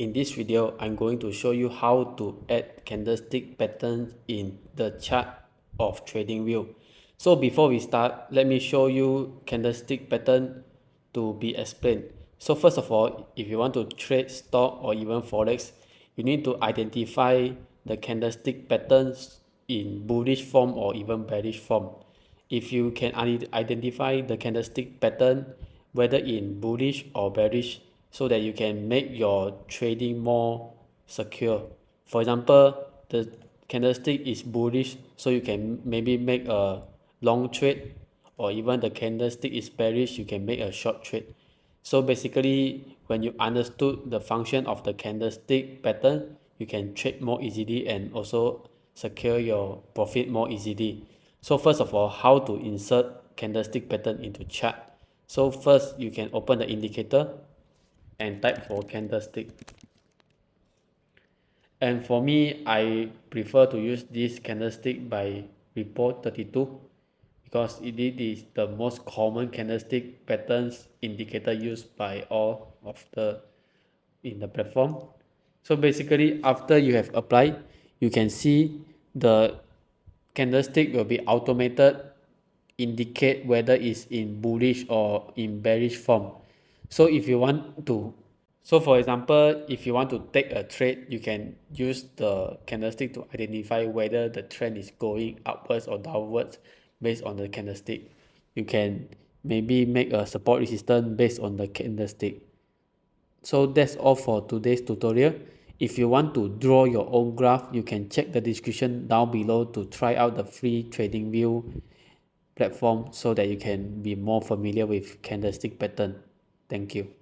In this video, I'm going to show you how to add candlestick patterns in the chart of TradingView. So before we start, let me show you candlestick pattern to be explained. So first of all, if you want to trade stock or even Forex, you need to identify the candlestick patterns in bullish form or even bearish form. If you can identify the candlestick pattern, whether in bullish or bearish, so that you can make your trading more secure. For example, the candlestick is bullish, so you can maybe make a long trade, or even the candlestick is bearish, you can make a short trade. So basically, when you understood the function of the candlestick pattern, you can trade more easily and also secure your profit more easily. So first of all, how to insert candlestick pattern into chart. So first, you can open the indicator and type for candlestick. And for me, I prefer to use this candlestick by report 32 because it is the most common candlestick patterns indicator used by all of in the platform. So basically, after you have applied, you can see the candlestick will be automated indicate whether it's in bullish or in bearish form. So if you want to, so for example, if you want to take a trade, you can use the candlestick to identify whether the trend is going upwards or downwards based on the candlestick. You can maybe make a support resistance based on the candlestick. So that's all for today's tutorial. If you want to draw your own graph, you can check the description down below to try out the free TradingView platform so that you can be more familiar with candlestick pattern. Thank you.